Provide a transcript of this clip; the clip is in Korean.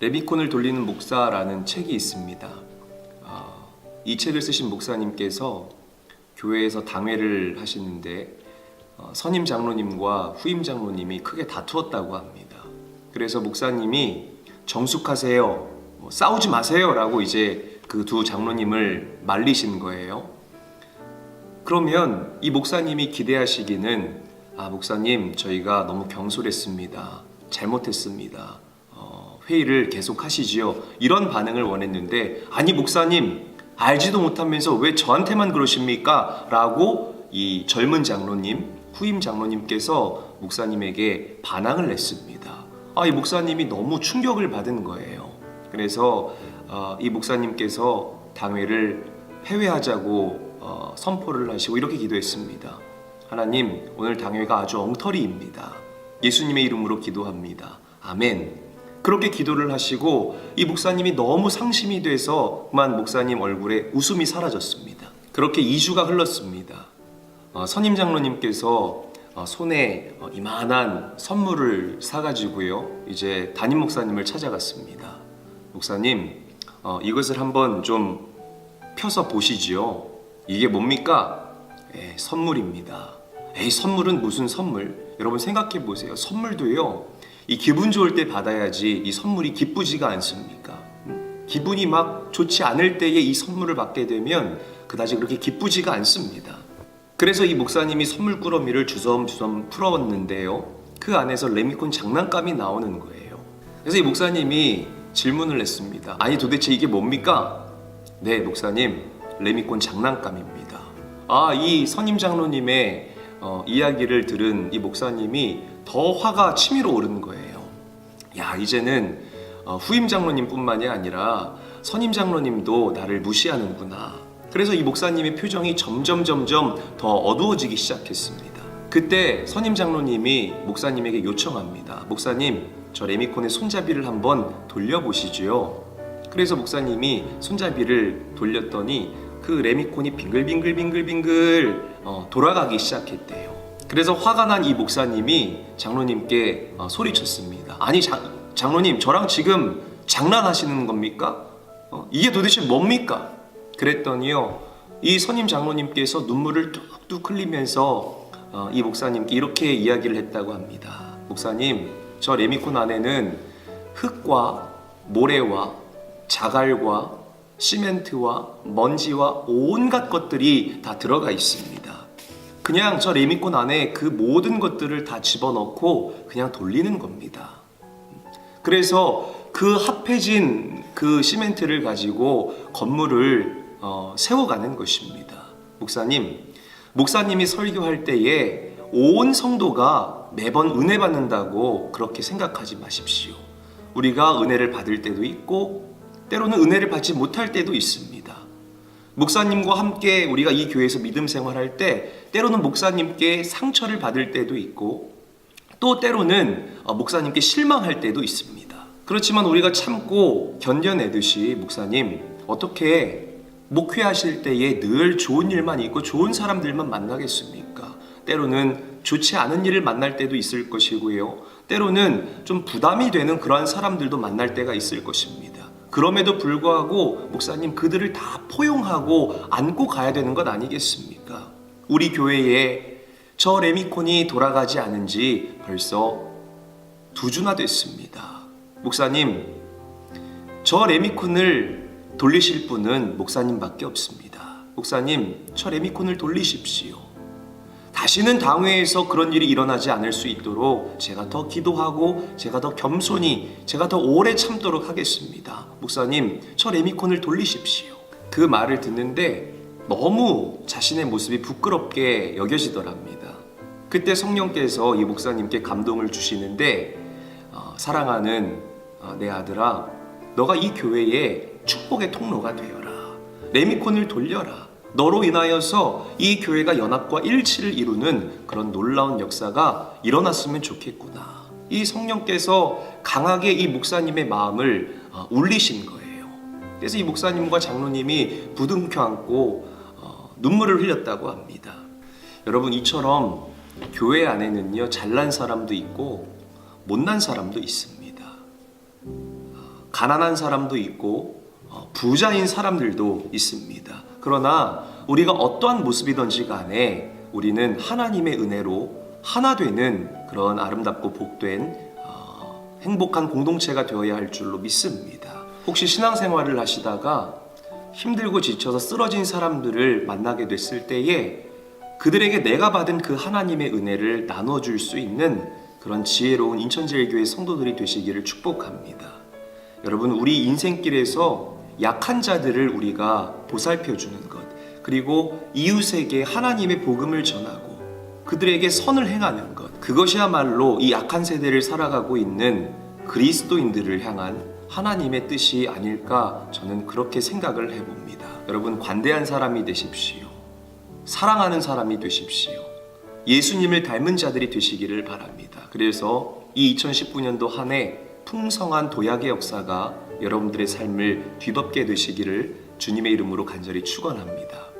레미콘을 돌리는 목사라는 책이 있습니다. 이 책을 쓰신 목사님께서 교회에서 당회를 하시는데 선임 장로님과 후임 장로님이 크게 다투었다고 합니다. 그래서 목사님이 정숙하세요, 싸우지 마세요 라고 이제 그 두 장로님을 말리신 거예요. 그러면 이 목사님이 기대하시기는 목사님, 저희가 너무 경솔했습니다, 잘못했습니다, 회의를 계속 하시지요, 이런 반응을 원했는데, 아니 목사님, 알지도 못하면서 왜 저한테만 그러십니까? 라고 이 젊은 장로님, 후임 장로님께서 목사님에게 반항을 냈습니다. 이 목사님이 너무 충격을 받은 거예요. 그래서 이 목사님께서 당회를 폐회하자고 선포를 하시고 이렇게 기도했습니다. 하나님, 오늘 당회가 아주 엉터리입니다. 예수님의 이름으로 기도합니다. 아멘. 그렇게 기도를 하시고 이 목사님이 너무 상심이 돼서만 목사님 얼굴에 웃음이 사라졌습니다. 그렇게 2주가 흘렀습니다. 선임 장로님께서 손에 이만한 선물을 사가지고요, 이제 담임 목사님을 찾아갔습니다. 목사님, 이것을 한번 좀 펴서 보시지요. 이게 뭡니까? 선물입니다. 선물은 무슨 선물? 여러분 생각해 보세요. 선물도요, 이 기분 좋을 때 받아야지 이 선물이 기쁘지가 않습니까? 기분이 막 좋지 않을 때에 이 선물을 받게 되면 그다지 그렇게 기쁘지가 않습니다. 그래서 이 목사님이 선물 꾸러미를 주섬주섬 풀었는데요, 그 안에서 레미콘 장난감이 나오는 거예요. 그래서 이 목사님이 질문을 했습니다. 아니 도대체 이게 뭡니까? 네 목사님, 레미콘 장난감입니다. 이 선임 장로님의 이야기를 들은 이 목사님이 더 화가 치밀어 오르는 거예요. 이제는 후임 장로님뿐만이 아니라 선임 장로님도 나를 무시하는구나. 그래서 이 목사님의 표정이 점점 더 어두워지기 시작했습니다. 그때 선임 장로님이 목사님에게 요청합니다. 목사님, 저 레미콘의 손잡이를 한번 돌려보시죠. 그래서 목사님이 손잡이를 돌렸더니 그 레미콘이 빙글빙글 돌아가기 시작했대요. 그래서 화가 난 이 목사님이 장로님께 소리쳤습니다. 아니 장로님, 저랑 지금 장난하시는 겁니까? 이게 도대체 뭡니까? 그랬더니요, 이 선임 장로님께서 눈물을 뚝뚝 흘리면서 이 목사님께 이렇게 이야기를 했다고 합니다. 목사님, 저 레미콘 안에는 흙과 모래와 자갈과 시멘트와 먼지와 온갖 것들이 다 들어가 있습니다. 그냥 저 레미콘 안에 그 모든 것들을 다 집어넣고 그냥 돌리는 겁니다. 그래서 그 합해진 그 시멘트를 가지고 건물을 세워가는 것입니다. 목사님이 설교할 때에 온 성도가 매번 은혜 받는다고 그렇게 생각하지 마십시오. 우리가 은혜를 받을 때도 있고 때로는 은혜를 받지 못할 때도 있습니다. 목사님과 함께 우리가 이 교회에서 믿음 생활할 때 때로는 목사님께 상처를 받을 때도 있고 또 때로는 목사님께 실망할 때도 있습니다. 그렇지만 우리가 참고 견뎌내듯이 목사님, 어떻게 목회하실 때에 늘 좋은 일만 있고 좋은 사람들만 만나겠습니까? 때로는 좋지 않은 일을 만날 때도 있을 것이고요, 때로는 좀 부담이 되는 그러한 사람들도 만날 때가 있을 것입니다. 그럼에도 불구하고 목사님, 그들을 다 포용하고 안고 가야 되는 것 아니겠습니까? 우리 교회에 저 레미콘이 돌아가지 않은 지 벌써 2주나 됐습니다. 목사님, 저 레미콘을 돌리실 분은 목사님밖에 없습니다. 목사님, 저 레미콘을 돌리십시오. 다시는 당회에서 그런 일이 일어나지 않을 수 있도록 제가 더 기도하고 제가 더 겸손히, 제가 더 오래 참도록 하겠습니다. 목사님, 저 레미콘을 돌리십시오. 그 말을 듣는데 너무 자신의 모습이 부끄럽게 여겨지더랍니다. 그때 성령께서 이 목사님께 감동을 주시는데, 사랑하는 내 아들아, 너가 이 교회의 축복의 통로가 되어라. 레미콘을 돌려라. 너로 인하여서 이 교회가 연합과 일치를 이루는 그런 놀라운 역사가 일어났으면 좋겠구나. 이 성령께서 강하게 이 목사님의 마음을 울리신 거예요. 그래서 이 목사님과 장로님이 부둥켜 안고 눈물을 흘렸다고 합니다. 여러분, 이처럼 교회 안에는요, 잘난 사람도 있고 못난 사람도 있습니다. 가난한 사람도 있고 부자인 사람들도 있습니다. 그러나 우리가 어떠한 모습이든지 간에 우리는 하나님의 은혜로 하나 되는 그런 아름답고 복된 행복한 공동체가 되어야 할 줄로 믿습니다. 혹시 신앙생활을 하시다가 힘들고 지쳐서 쓰러진 사람들을 만나게 됐을 때에 그들에게 내가 받은 그 하나님의 은혜를 나눠줄 수 있는 그런 지혜로운 인천제일교회 성도들이 되시기를 축복합니다. 여러분, 우리 인생길에서 약한 자들을 우리가 보살펴주는 것, 그리고 이웃에게 하나님의 복음을 전하고 그들에게 선을 행하는 것, 그것이야말로 이 약한 세대를 살아가고 있는 그리스도인들을 향한 하나님의 뜻이 아닐까, 저는 그렇게 생각을 해봅니다. 여러분, 관대한 사람이 되십시오. 사랑하는 사람이 되십시오. 예수님을 닮은 자들이 되시기를 바랍니다. 그래서 이 2019년도 한 해 풍성한 도약의 역사가 여러분들의 삶을 뒤덮게 되시기를 주님의 이름으로 간절히 축원합니다.